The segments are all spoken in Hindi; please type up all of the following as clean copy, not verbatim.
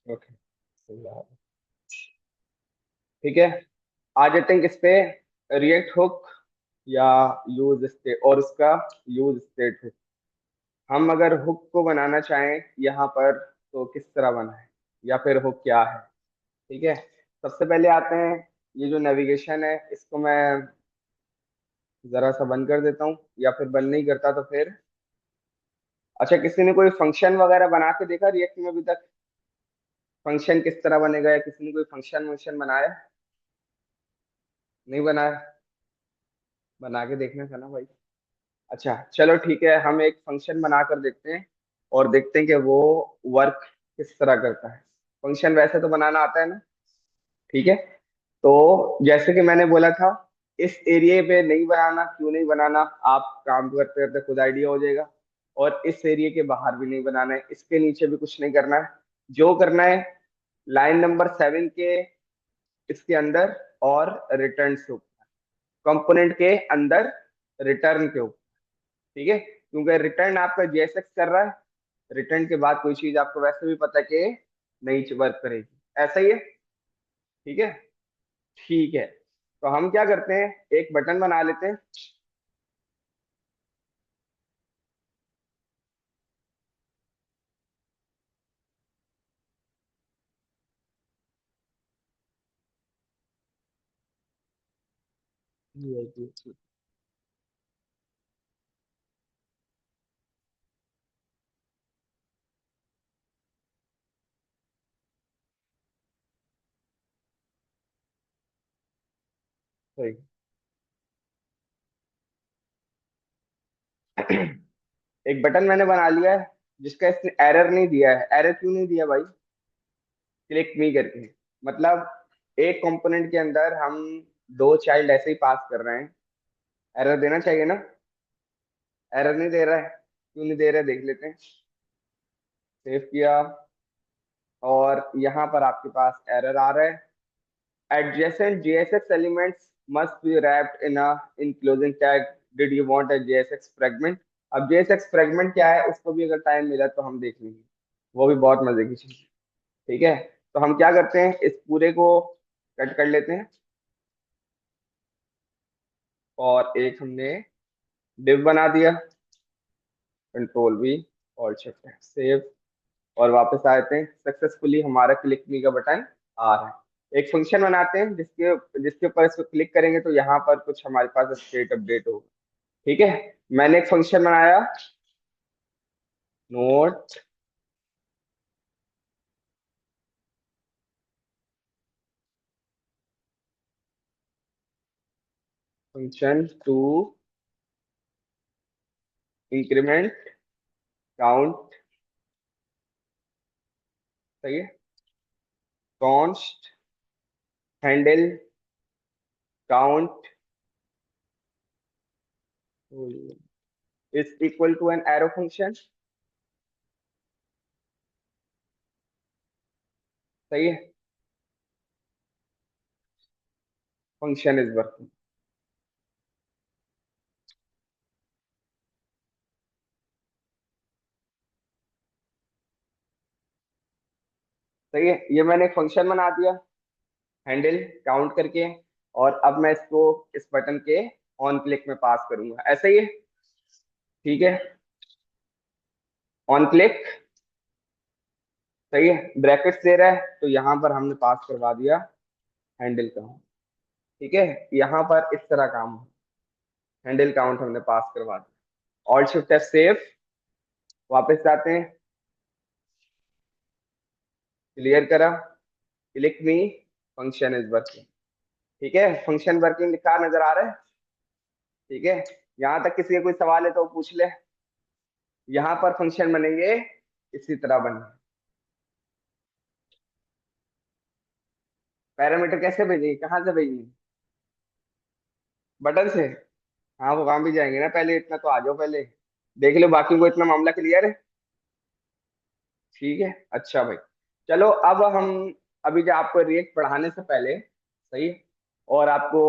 ओके, ठीक है। आ जाते हैं किस पे, रिएक्ट हुक या यूज स्टेट, और उसका यूज स्टेट हुक। हम अगर हुक को बनाना चाहें यहाँ पर तो किस तरह बनाएं, या फिर हुक क्या है। ठीक है, सबसे पहले आते हैं, ये जो नेविगेशन है इसको मैं जरा सा बंद कर देता हूँ, या फिर बंद नहीं करता तो फिर। अच्छा, किसी ने कोई फंक्शन वगैरह बना के देखा रिएक्ट में अभी तक? फंक्शन किस तरह बनेगा, या किसी ने कोई फंक्शन वंक्शन बनाया? नहीं बनाया? बना के देखना था ना भाई। अच्छा चलो ठीक है, हम एक फंक्शन बना कर देखते हैं और देखते हैं कि वो वर्क किस तरह करता है। फंक्शन वैसे तो बनाना आता है ना? ठीक है, तो जैसे कि मैंने बोला था, इस एरिया पे नहीं बनाना, क्यों नहीं बनाना, आप काम करते करते खुद आइडिया हो जाएगा। और इस एरिया के बाहर भी नहीं बनाना है, इसके नीचे भी कुछ नहीं करना है। जो करना है, लाइन नंबर 7 के इसके अंदर, और रिटर्न से ऊपर, कंपोनेंट के अंदर, रिटर्न के ऊपर। ठीक है, क्योंकि रिटर्न आपका जेएसएक्स कर रहा है, रिटर्न के बाद कोई चीज आपको वैसे भी पता है कि नहीं वर्क करेगी, ऐसा ही है। ठीक है, ठीक है, तो हम क्या करते हैं, एक बटन बना लेते हैं। सही। एक बटन मैंने बना लिया है जिसका इसने एरर नहीं दिया है। एरर क्यों नहीं दिया भाई? क्लिक मी करके, मतलब एक कंपोनेंट के अंदर हम दो चाइल्ड ऐसे ही पास कर रहे हैं, एरर देना चाहिए ना? एरर नहीं दे रहा है, क्यों नहीं दे रहा है देख लेते हैं। सेव किया, और यहाँ पर आपके पास एरर आ रहा है, adjacent JSX elements must be wrapped in a enclosing tag. Did you want a JSX fragment? अब JSX fragment क्या है, उसको भी अगर टाइम मिला तो हम देख लेंगे, वो भी बहुत मजे की चीज है। ठीक है, तो हम क्या करते हैं, इस पूरे को कट कर लेते हैं, और एक हमने div बना दिया, कंट्रोल V और शिफ्ट सेव, और वापस आते हैं, सक्सेसफुली हमारा क्लिक मी का बटन आ रहा है। एक फंक्शन बनाते हैं जिसके जिसके ऊपर इसको क्लिक करेंगे तो यहाँ पर कुछ हमारे पास स्टेट अपडेट होगा। ठीक है, मैंने एक फंक्शन बनाया, note function to increment count. सही है, const handle count is equal to an arrow function. सही है, फंक्शन इज वर्किंग। सही है, ये मैंने एक फंक्शन बना दिया, हैंडल काउंट करके, और अब मैं इसको इस बटन के ऑन क्लिक में पास करूंगा, ऐसा ही है। ठीक है, ऑन क्लिक, सही है, ब्रैकेट्स दे रहा है तो यहाँ पर हमने पास करवा दिया हैंडल काउंट। ठीक है, यहाँ पर इस तरह काम हो, हैंडल काउंट हमने पास करवा दिया, ऑल्ट शिफ्ट एफ सेव, वापस जाते हैं, क्लियर करा, click me, function is working. ठीक है, फंक्शन वर्किंग लिखा नजर आ रहा है। ठीक है, यहाँ तक किसी का कोई सवाल है तो वो पूछ ले। यहाँ पर फंक्शन बनेंगे इसी तरह बनेंगे। पैरामीटर कैसे भेजेंगे, कहाँ से भेजेंगे? बटन से? हाँ, वो काम भी जाएंगे ना, पहले इतना तो आ जाओ, पहले देख लो बाकी को, इतना मामला क्लियर है। ठीक है, अच्छा भाई, चलो अब हम, अभी जो आपको रिएक्ट पढ़ाने से पहले, सही है, और आपको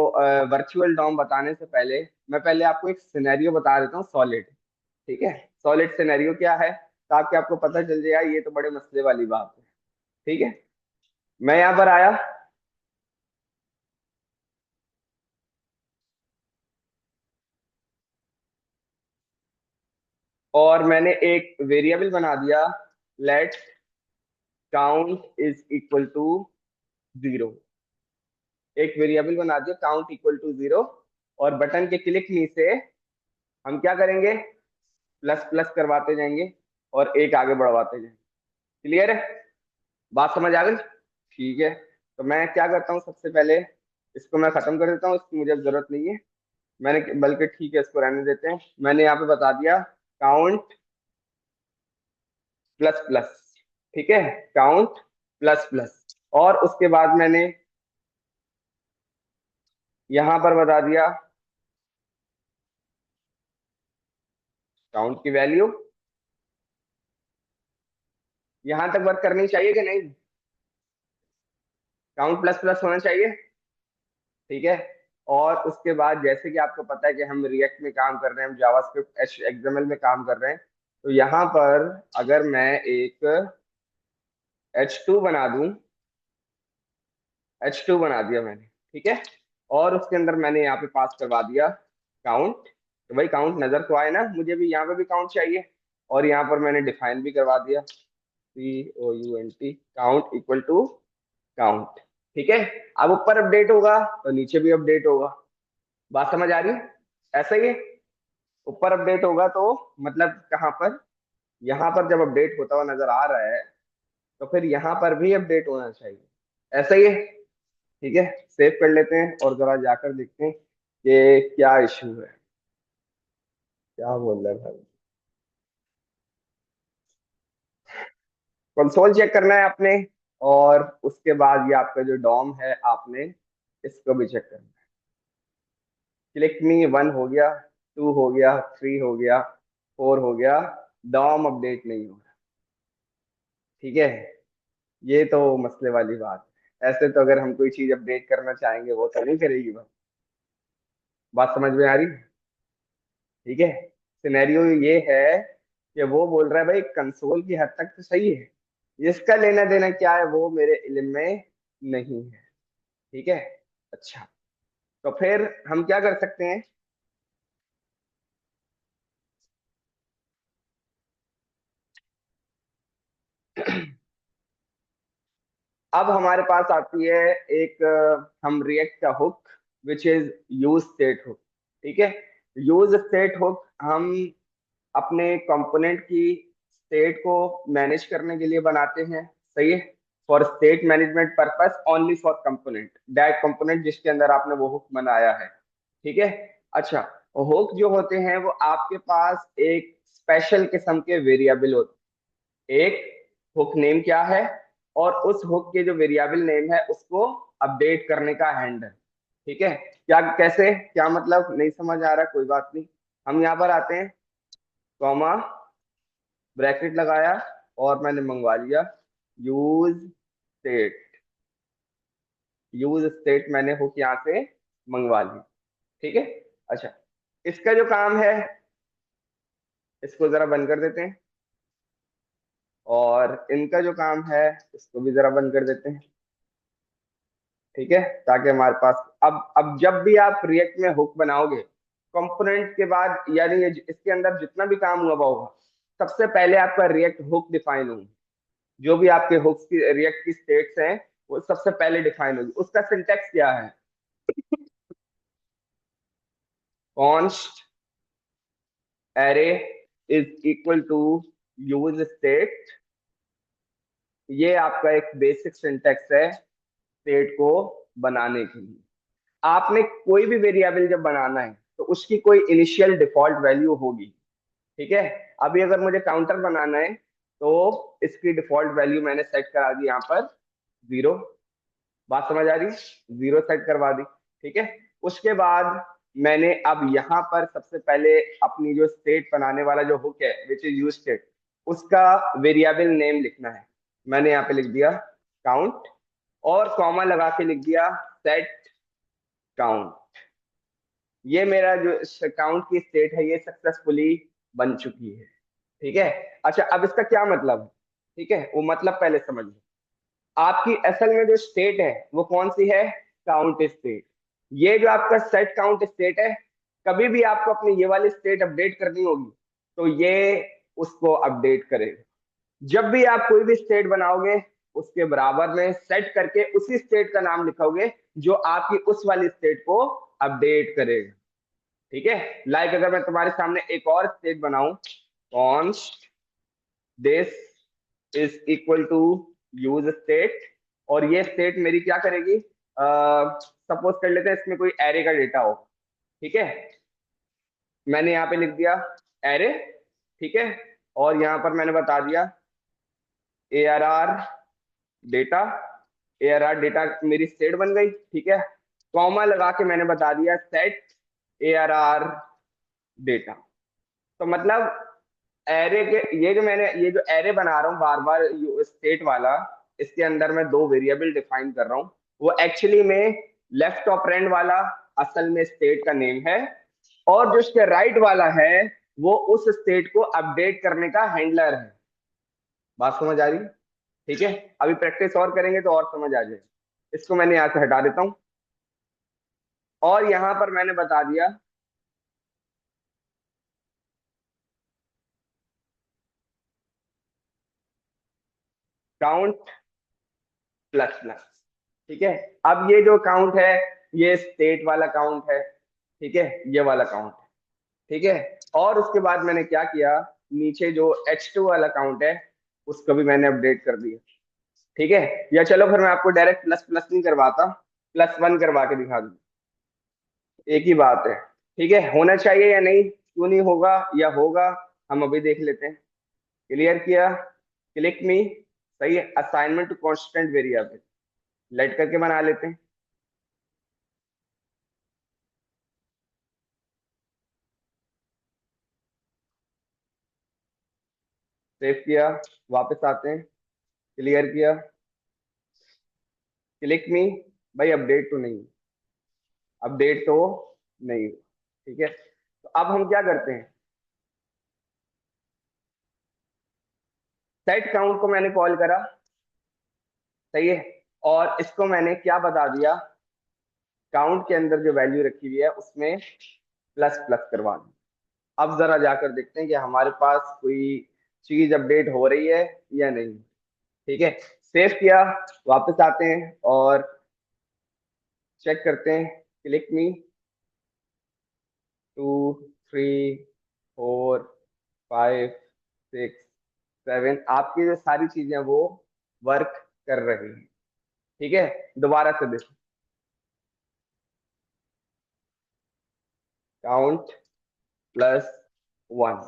वर्चुअल डॉम बताने से पहले, मैं पहले आपको एक सिनेरियो बता देता हूँ, सॉलिड। ठीक है, सॉलिड सिनेरियो क्या है, ताकि आपको पता चल जाए यार, ये तो बड़े मसले वाली बात है। ठीक है, मैं यहाँ पर आया और मैंने एक वेरिएबल बना दिया, let count is equal to 0। एक वेरिएबल बना दिया काउंट इक्वल टू 0, और बटन के क्लिक नी से हम क्या करेंगे, प्लस प्लस करवाते जाएंगे और एक आगे बढ़वाते जाएंगे। क्लियर है, बात समझ आ गई? ठीक है, तो मैं क्या करता हूँ, सबसे पहले इसको मैं खत्म कर देता हूँ, इसकी मुझे अब जरूरत नहीं है। मैंने बल्कि ठीक है, इसको रहने देते हैं। मैंने यहाँ पे बता दिया काउंट प्लस प्लस, ठीक है, काउंट प्लस प्लस, और उसके बाद मैंने यहाँ पर बता दिया काउंट की वैल्यू। यहाँ तक वर्क करनी चाहिए कि नहीं? काउंट प्लस प्लस होना चाहिए, ठीक है। और उसके बाद जैसे कि आपको पता है कि हम रिएक्ट में काम कर रहे हैं, हम जावास्क्रिप्ट एक्सएमएल में काम कर रहे हैं, तो यहाँ पर अगर मैं एक H2 बना दूं, H2 बना दिया मैंने, ठीक है, और उसके अंदर मैंने यहाँ पे पास करवा दिया काउंट, तो भाई काउंट नजर तो आए ना, मुझे भी यहाँ पे भी काउंट चाहिए, और यहाँ पर मैंने डिफाइन भी करवा दिया COUNT, count equal to count, ठीक है। अब ऊपर अपडेट होगा तो नीचे भी अपडेट होगा, बात समझ आ रही है? ऐसा ही है, ऊपर अपडेट होगा तो मतलब कहाँ पर, यहाँ पर जब अपडेट होता हुआ नजर आ रहा है तो फिर यहाँ पर भी अपडेट होना चाहिए, ऐसा ही है, ठीक है। सेव कर लेते हैं और जरा जाकर देखते हैं कि क्या इशू है, क्या बोल रहा है भाई। कंसोल चेक करना है आपने, और उसके बाद ये आपका जो डॉम है आपने इसको भी चेक करना है। क्लिक मी 1 हो गया, 2 हो गया, 3 हो गया, 4 हो गया, डॉम अपडेट नहीं हो रहा, ठीक है। ये तो मसले वाली बात है, ऐसे तो अगर हम कोई चीज अपडेट करना चाहेंगे वो तो नहीं करेगी बस। बात समझ में आ रही है? ठीक है, सिनेरियो ये है कि वो बोल रहा है भाई कंसोल की हद तक तो सही है, इसका लेना देना क्या है वो मेरे इल्म में नहीं है, ठीक है। अच्छा, तो फिर हम क्या कर सकते हैं, अब हमारे पास आती है एक हम रिएक्ट का hook, which is use state hook, ठीक है। यूज स्टेट हुक हम अपने कंपोनेंट की स्टेट को मैनेज करने के लिए बनाते हैं, सही है, for state management purpose only for component, that component जिसके अंदर आपने वो हुक बनाया है, ठीक है। अच्छा, हुक जो होते हैं वो आपके पास एक स्पेशल किस्म के वेरिएबल होते हैं। एक हुक नेम क्या है, और उस हुक के जो वेरिएबल नेम है उसको अपडेट करने का हैंडल, ठीक है। क्या कैसे, क्या मतलब, नहीं समझ आ रहा, कोई बात नहीं, हम यहाँ पर आते हैं, कॉमा, ब्रैकेट लगाया, और मैंने मंगवा लिया यूज स्टेट, यूज स्टेट मैंने हुक यहाँ से मंगवा ली, ठीक है। अच्छा, इसका जो काम है, इसको जरा बंद कर देते हैं, और इनका जो काम है इसको भी जरा बंद कर देते हैं, ठीक है, ताकि हमारे पास अब जब भी आप रिएक्ट में हुक बनाओगे कंपोनेंट के बाद, यानी इसके अंदर जितना भी काम हुआ होगा, सबसे पहले आपका रिएक्ट हुक डिफाइन होगा, जो भी आपके हुक्स की रिएक्ट की स्टेट्स हैं वो सबसे पहले डिफाइन होगी। उसका सिंटेक्स क्या है, const array is equal to use state, ये आपका एक बेसिक सिंटेक्स है स्टेट को बनाने के लिए। आपने कोई भी वेरिएबल जब बनाना है तो उसकी कोई इनिशियल डिफॉल्ट वैल्यू होगी, ठीक है। अभी अगर मुझे काउंटर बनाना है तो इसकी डिफॉल्ट वैल्यू मैंने सेट करा दी यहाँ पर 0, बात समझ आ रही, 0 सेट करवा दी, ठीक है। उसके बाद मैंने अब यहाँ पर सबसे पहले अपनी जो स्टेट बनाने वाला जो हुक है विच इज यूज स्टेट, उसका वेरिएबल नेम लिखना है। मैंने यहाँ पे लिख दिया काउंट, और कॉमा लगा के लिख दिया सेट काउंट। ये मेरा जो काउंट की स्टेट है ये सक्सेसफुली बन चुकी है, ठीक है। अच्छा, अब इसका क्या मतलब है, ठीक है, वो मतलब पहले समझ लो। आपकी असल में जो स्टेट है वो कौन सी है? Count state. ये जो आपका सेट काउंट स्टेट है, कभी भी आपको अपनी ये वाली स्टेट अपडेट करनी होगी तो ये उसको अपडेट करेगा। जब भी आप कोई भी स्टेट बनाओगे, उसके बराबर में सेट करके उसी स्टेट का नाम लिखोगे जो आपकी उस वाली स्टेट को अपडेट करेगा। ठीक है, लाइक अगर मैं तुम्हारे सामने एक और स्टेट बनाऊं, const this is equal to use state, और ये स्टेट मेरी क्या करेगी? सपोज कर लेते हैं इसमें कोई एरे का डेटा हो। ठीक है, मैंने यहाँ पे लिख दिया एरे। ठीक है, और यहाँ पर मैंने बता दिया A R R data. A R R data मेरी स्टेट बन गई। ठीक है, कॉमा लगा के मैंने बता दिया set A R R data. तो मतलब एरे के, ये जो मैंने ये जो एरे बना रहा हूँ बार बार स्टेट वाला, इसके अंदर मैं दो वेरिएबल डिफाइन कर रहा हूँ। वो एक्चुअली में लेफ्ट ऑपरेंड वाला असल में स्टेट का नेम है, और जो उसके राइट वाला है वो उस स्टेट को अपडेट करने का हैंडलर है। बात समझ आ रही है? ठीक है, अभी प्रैक्टिस और करेंगे तो और समझ आ जाएगी। इसको मैंने यहाँ से हटा देता हूँ, और यहाँ पर मैंने बता दिया काउंट प्लस प्लस। ठीक है, अब ये जो काउंट है ये स्टेट वाला काउंट है। ठीक है, ये वाला काउंट है। ठीक है, और उसके बाद मैंने क्या किया, नीचे जो H2 वाला काउंट है उसको भी मैंने अपडेट कर दिया। ठीक है, या चलो फिर मैं आपको डायरेक्ट प्लस प्लस नहीं करवाता, +1 करवा के दिखा दूं। एक ही बात है। ठीक है, होना चाहिए या नहीं, क्यों नहीं होगा या होगा, हम अभी देख लेते हैं। क्लियर किया? Click me. सही है, assignment to constant variable let करके बना लेते हैं। सेव किया, वापस आते हैं। क्लियर किया, क्लिक मी। भाई अपडेट तो नहीं, अपडेट तो नहीं। ठीक है, तो अब हम क्या करते हैं, सेट काउंट को मैंने कॉल करा। सही है, और इसको मैंने क्या बता दिया, काउंट के अंदर जो वैल्यू रखी हुई है उसमें प्लस प्लस करवा दी। अब जरा जाकर देखते हैं कि हमारे पास कोई चीज अपडेट हो रही है या नहीं। ठीक है, सेव किया, वापस आते हैं और चेक करते हैं। क्लिक मी, 2, 3, 4, 5, 6, 7, आपकी जो सारी चीजें वो वर्क कर रही हैं। ठीक है, दोबारा से देखो, काउंट +1,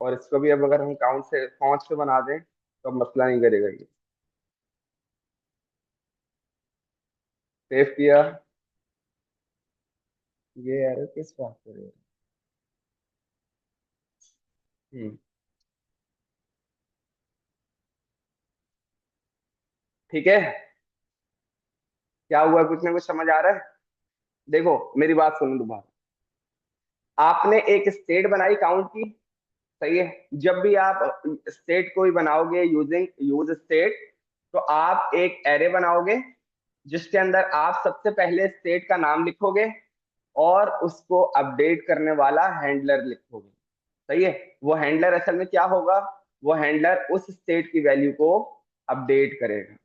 और इसको भी अब अगर हम काउंट से 5 से बना दें तो अब मसला नहीं करेगा ये। सेव किया, ये एरर किस बात पर है? हम्म, ठीक है, क्या हुआ, कुछ ना कुछ समझ आ रहा है? देखो मेरी बात सुनो दोबारा। आपने एक स्टेट बनाई काउंट की। सही है, जब भी आप स्टेट कोई बनाओगे यूजिंग यूज स्टेट, तो आप एक एरे बनाओगे जिसके अंदर आप सबसे पहले स्टेट का नाम लिखोगे और उसको अपडेट करने वाला हैंडलर लिखोगे। सही है, वो हैंडलर असल में क्या होगा, वो हैंडलर उस स्टेट की वैल्यू को अपडेट करेगा।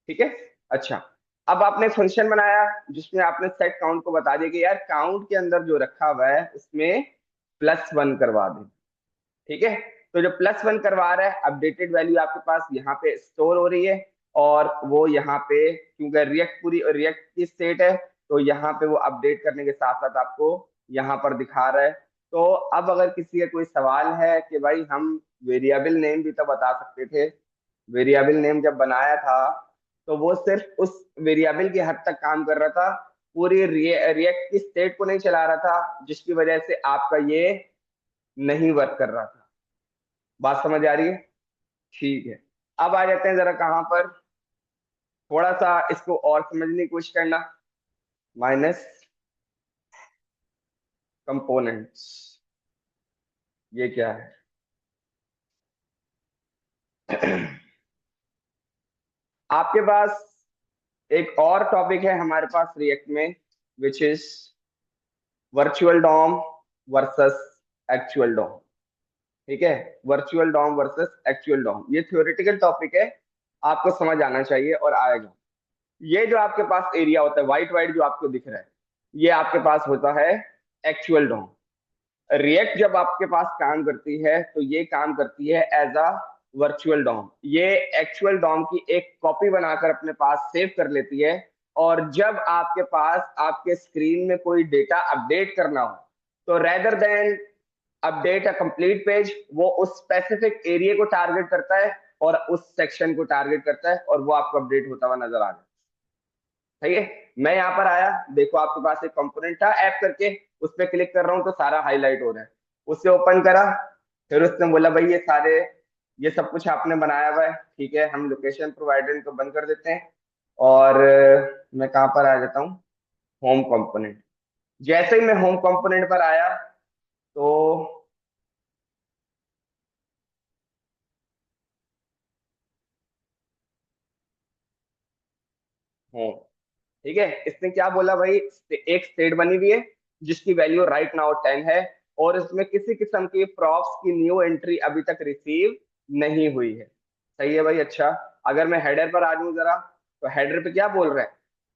ठीक है, अच्छा, अब आपने फंक्शन बनाया जिसमें आपने सेट काउंट को बता दिया कि यार काउंट के अंदर जो रखा हुआ है उसमें +1 करवा दे। ठीक है, तो जो +1 करवा रहा है, अपडेटेड वैल्यू आपके पास यहाँ पे स्टोर हो रही है, और वो यहाँ पे क्योंकि रिएक्ट पूरी रिएक्ट की स्टेट है, तो यहाँ पे वो अपडेट करने के साथ साथ आपको यहाँ पर दिखा रहा है। तो अब अगर किसी का कोई सवाल है कि भाई हम वेरिएबल नेम भी तो बता सकते थे, वेरिएबल नेम जब बनाया था तो वो सिर्फ उस वेरिएबल की हद तक काम कर रहा था, पूरी रिएक्ट की स्टेट को नहीं चला रहा था, जिसकी वजह से आपका ये नहीं वर्क कर रहा था। बात समझ आ रही है? ठीक है, अब आ जाते हैं जरा कहां पर, थोड़ा सा इसको और समझने की कोशिश करना। माइनस कंपोनेंट्स, ये क्या है? आपके पास एक और टॉपिक है हमारे पास रिएक्ट में, which is virtual DOM versus actual DOM. ठीक है, virtual DOM versus actual DOM, ये थ्योरेटिकल टॉपिक है, आपको समझ आना चाहिए और आएगा। ये जो आपके पास एरिया होता है व्हाइट व्हाइट जो आपको दिख रहा है, ये आपके पास होता है एक्चुअल डॉम। रिएक्ट जब आपके पास काम करती है तो ये काम करती है एज अ वर्चुअल डॉम, ये एक्चुअल डॉम की एक कॉपी बनाकर अपने पास सेव कर लेती है। और जब आपके पास आपके स्क्रीन में कोई डेटा अपडेट करना हो, तो rather than update a complete page, वो उस स्पेसिफिक एरिया को टारगेट करता है और उस सेक्शन को टारगेट करता है, और वो आपको अपडेट होता हुआ नजर आ जाए। सही है। मैं यहाँ पर आया, देखो आपके पास एक कंपोनेंट था ऐप करके, उस पर क्लिक कर रहा हूँ तो सारा हाईलाइट हो रहा है। उससे ओपन करा, फिर उसने बोला भाई ये सारे, ये सब कुछ आपने बनाया हुआ है, ठीक है, हम लोकेशन प्रोवाइडर को बंद कर देते हैं। और मैं कहाँ पर आ जाता हूँ, होम कंपोनेंट। जैसे ही मैं होम कंपोनेंट पर आया, तो होम, ठीक है, इसने क्या बोला भाई, एक स्टेट बनी हुई है जिसकी वैल्यू राइट नाउ 10 है, और इसमें किसी किस्म की प्रॉप्स की न्यू एंट्री अभी तक रिसीव नहीं हुई है। सही है भाई। अच्छा, अगर मैं हेडर पर आ जाऊं जरा, तो हेडर पे क्या बोल रहे हैं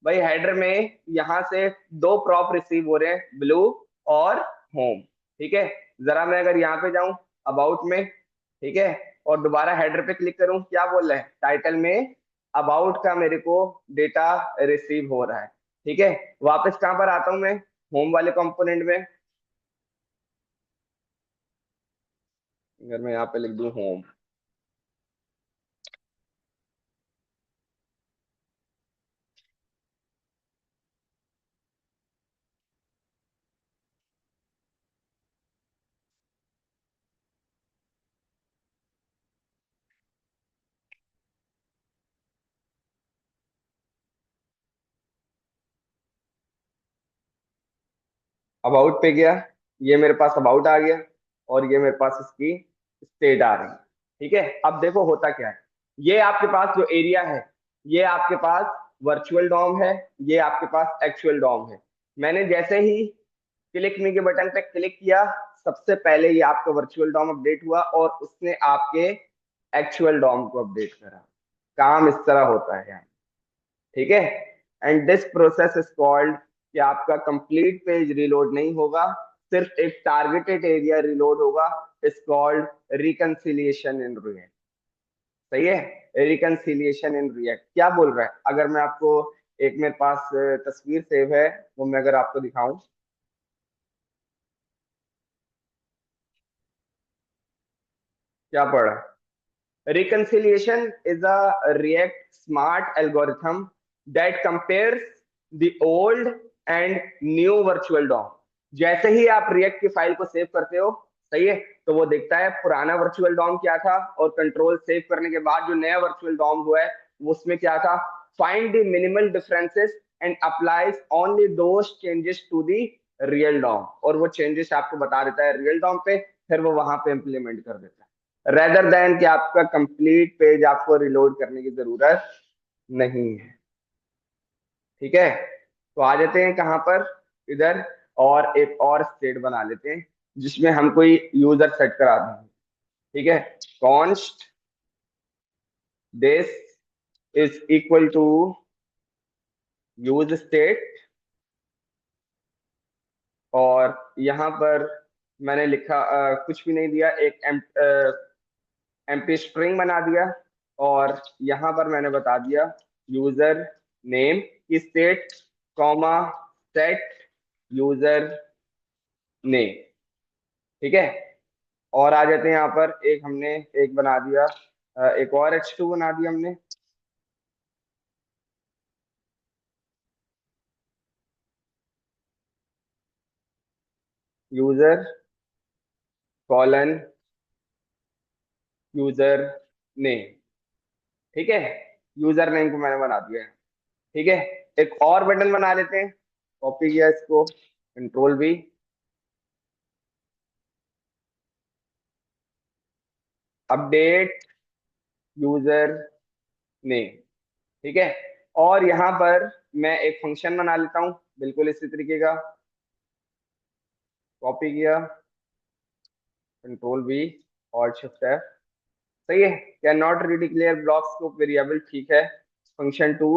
भाई, हेडर में यहाँ से दो प्रॉप रिसीव हो रहे हैं, ब्लू और होम। ठीक है, जरा मैं अगर यहाँ पे जाऊं अबाउट में, ठीक है, और दोबारा हेडर पे क्लिक करूं, क्या बोल रहे हैं टाइटल में अबाउट का मेरे को डेटा रिसीव हो रहा है। ठीक है, वापस कहां पर आता हूं मैं, होम वाले कंपोनेंट में। अगर मैं यहाँ पे लिख दूं होम, अबाउट पे गया, ये मेरे पास अबाउट आ गया, और ये मेरे पास इसकी स्टेट आ रही है। ठीक है, अब देखो होता क्या है, ये आपके पास जो एरिया है, ये आपके पास वर्चुअल डॉम है, ये आपके पास एक्चुअल डॉम है। मैंने जैसे ही क्लिक मी के बटन पे क्लिक किया, सबसे पहले ये आपका वर्चुअल डॉम अपडेट हुआ और उसने आपके एक्चुअल डॉम को अपडेट करा। काम इस तरह होता है यार। ठीक है, and this process is called, कि आपका कंप्लीट पेज रिलोड नहीं होगा, सिर्फ एक टारगेटेड एरिया रिलोड होगा, is called reconciliation in React. सही है, रिकंसिलिएशन इन रिएक्ट क्या बोल रहा है, अगर मैं आपको, एक मेरे पास तस्वीर सेव है, वो मैं अगर आपको दिखाऊं, क्या पढ़ा, reconciliation is a React smart algorithm that compares the old and new virtual DOM। जैसे ही आप React की फाइल को सेव करते हो, सही है, तो वो देखता है पुराना वर्चुअल डॉम क्या था, और कंट्रोल सेव करने के बाद जो नया वर्चुअल डॉम हुआ है वो उसमें क्या था, find the minimal differences and applies only those changes to the real DOM, और वो चेंजेस आपको बता देता है रियल डॉम पे, फिर वो वहां पे इंप्लीमेंट कर देता है, रेदर देन कि आपका कंप्लीट पेज आपको रिलोड करने की जरूरत नहीं है। ठीक है, तो आ जाते हैं कहां पर, इधर, और एक और स्टेट बना लेते हैं जिसमें हम कोई यूजर सेट करा दें। ठीक है, const this is equal to use state, और यहां पर मैंने लिखा कुछ भी नहीं दिया, एक एम्प्टी स्ट्रिंग बना दिया, और यहां पर मैंने बता दिया यूजर नेम की state, comma set user name. ठीक है, और आ जाते हैं यहाँ पर, एक हमने एक बना दिया, एक और h2 बना दिया हमने, यूजर कॉलन यूजर नेम। ठीक है, यूजर नेम को मैंने बना दिया है। ठीक है, एक और बटन बना लेते हैं, कॉपी किया इसको, कंट्रोल भी, अपडेट यूजर नेम। ठीक है। और यहाँ पर मैं एक फंक्शन बना लेता हूँ बिल्कुल इसी तरीके का। कॉपी किया, कंट्रोल V और शिफ्ट F। सही है। Can not redeclare block scope variable, ठीक है। Function 2,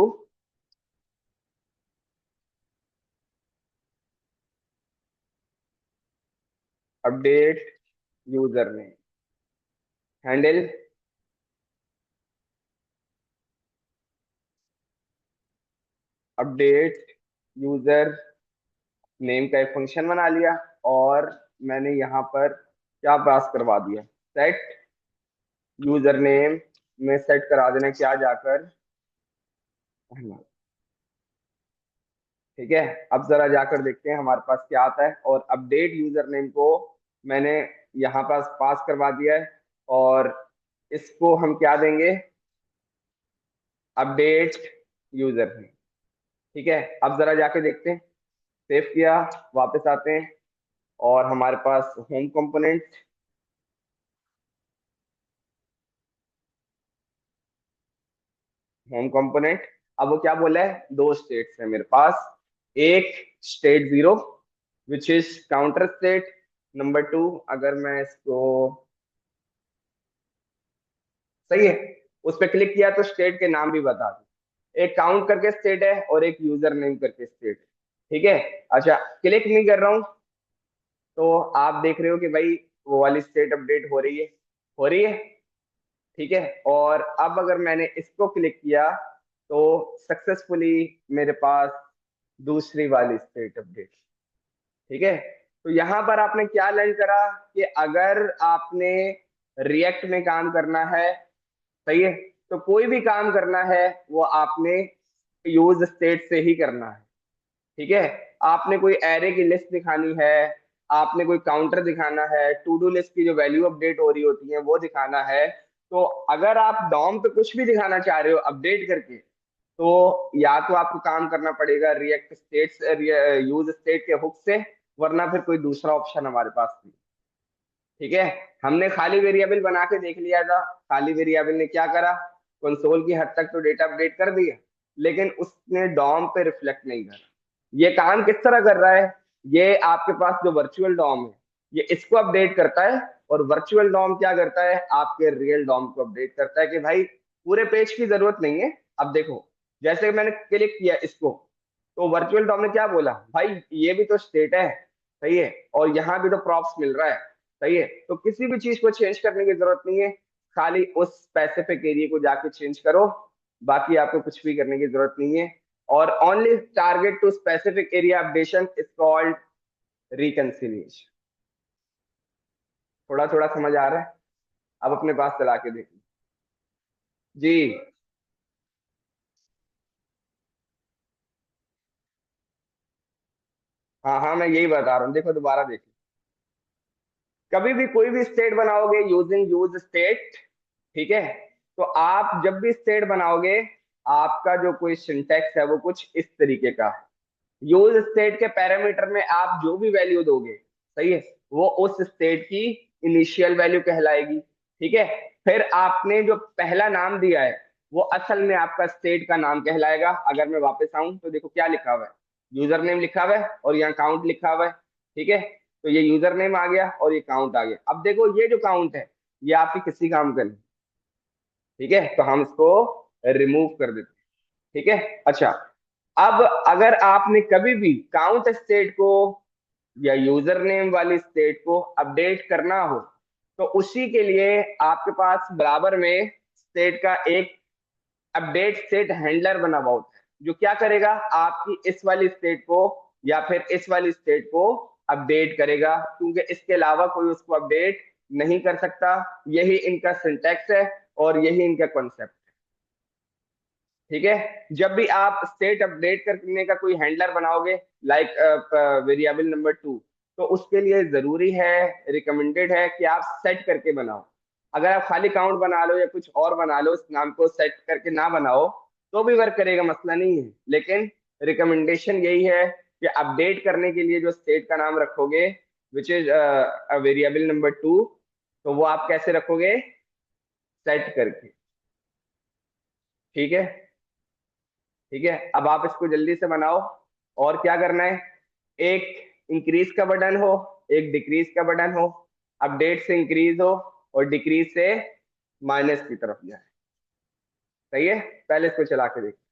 update user name, handle update user name का एक फंक्शन बना लिया। और मैंने यहाँ पर क्या पास करवा दिया, सेट यूजर नेम में सेट करा देना क्या जाकर, ठीक है। अब जरा जाकर देखते हैं हमारे पास क्या आता है। और अपडेट यूजर नेम को मैंने यहाँ पास करवा दिया है। और इसको हम क्या देंगे, अपडेट यूजर नेम। ठीक है। अब जरा जाके देखते हैं। सेव किया, वापस आते हैं और हमारे पास होम कंपोनेंट, होम कंपोनेंट। अब वो क्या बोला है, दो स्टेट्स है मेरे पास। एक state 0 which is counter state. Number 2, अगर मैं इसको, सही है, उस पर क्लिक किया तो स्टेट के नाम भी बता दूं। एक काउंट करके स्टेट है और एक यूजर नेम करके स्टेट है। ठीक है। अच्छा, क्लिक नहीं कर रहा हूं तो आप देख रहे हो कि भाई वो वाली स्टेट अपडेट हो रही है, हो रही है। ठीक है। और अब अगर मैंने इसको क्लिक किया तो सक्सेसफुली मेरे पास दूसरी वाली स्टेट अपडेट। ठीक है। तो यहाँ पर आपने क्या लर्न करा कि अगर आपने रिएक्ट में काम करना है, सही है, तो कोई भी काम करना है वो आपने यूज स्टेट से ही करना है। ठीक है। आपने कोई एरे की लिस्ट दिखानी है, आपने कोई काउंटर दिखाना है, टू डू लिस्ट की जो वैल्यू अपडेट हो रही होती है वो दिखाना है, तो अगर आप डॉम पे कुछ भी दिखाना चाह रहे हो अपडेट करके, तो या तो आपको काम करना पड़ेगा रिएक्ट स्टेट्स यूज स्टेट के हुक से, वरना फिर कोई दूसरा ऑप्शन हमारे पास नहीं। ठीक है। हमने खाली वेरिएबल बना के देख लिया था, खाली वेरिएबल ने क्या करा, कंसोल की हद तक तो डेटा अपडेट कर दिया, लेकिन उसने डॉम पे रिफ्लेक्ट नहीं करा। ये काम किस तरह कर रहा है, ये आपके पास जो वर्चुअल डॉम है ये इसको अपडेट करता है, और वर्चुअल डॉम क्या करता है, आपके रियल डॉम को अपडेट करता है कि भाई पूरे पेज की जरूरत नहीं है। अब देखो, जैसे मैंने क्लिक किया इसको, तो वर्चुअल डॉम ने क्या बोला, भाई ये भी तो स्टेट है, सही है, और यहाँ भी तो प्रॉप्स मिल रहा है, सही है, तो किसी भी चीज को चेंज करने की जरूरत नहीं है, खाली उस स्पेसिफिक एरिया को जाके चेंज करो, बाकी आपको कुछ भी करने की जरूरत नहीं है। और only target to specific area updation is called reconciliation. थोड़ा थोड़ा समझ आ रहा है? अब अपने पास चला के देखिए जी। हाँ हाँ, मैं यही बता रहा हूँ, देखो दोबारा देखिए। कभी भी कोई भी स्टेट बनाओगे यूजिंग यूज स्टेट, ठीक है, तो आप जब भी स्टेट बनाओगे आपका जो कोई सिंटेक्स है वो कुछ इस तरीके का है। यूज स्टेट के पैरामीटर में आप जो भी वैल्यू दोगे, सही है, वो उस स्टेट की इनिशियल वैल्यू कहलाएगी। ठीक है। फिर आपने जो पहला नाम दिया है वो असल में आपका स्टेट का नाम कहलाएगा। अगर मैं वापस आऊं तो देखो क्या लिखा हुआ है, यूजर नेम लिखा हुआ है और यहाँ काउंट लिखा हुआ है। ठीक है। तो ये यूजर नेम आ गया और ये काउंट आ गया। अब देखो ये जो काउंट है ये आपकी किसी काम का नहीं। ठीक है। तो हम इसको रिमूव कर देते हैं। ठीक है। अच्छा, अब अगर आपने कभी भी काउंट स्टेट को या यूजर नेम वाली स्टेट को अपडेट करना हो, तो उसी के लिए आपके पास बराबर में स्टेट का एक अपडेट स्टेट हैंडलर बना हुआ होता है, जो क्या करेगा, आपकी इस वाली स्टेट को या फिर इस वाली स्टेट को अपडेट करेगा, क्योंकि इसके अलावा कोई उसको अपडेट नहीं कर सकता। यही इनका सिंटैक्स है और यही इनका कॉन्सेप्ट। ठीक है। जब भी आप स्टेट अपडेट करने का कोई हैंडलर बनाओगे, लाइक वेरिएबल नंबर 2, तो उसके लिए जरूरी है, रिकमेंडेड है कि आप सेट करके बनाओ। अगर आप खाली काउंट बना लो या कुछ और बना लो, उस नाम को सेट करके ना बनाओ तो भी वर्क करेगा, मसला नहीं है, लेकिन रिकमेंडेशन यही है कि अपडेट करने के लिए जो स्टेट का नाम रखोगे विच इज वेरिएबल नंबर 2, तो वो आप कैसे रखोगे, सेट करके। ठीक है, ठीक है, अब आप इसको जल्दी से बनाओ। और क्या करना है, एक इंक्रीज का बटन हो, एक डिक्रीज का बटन हो, अपडेट से इंक्रीज हो और डिक्रीज से माइनस की तरफ जाए। सही है, पहले इसको चला के देखो।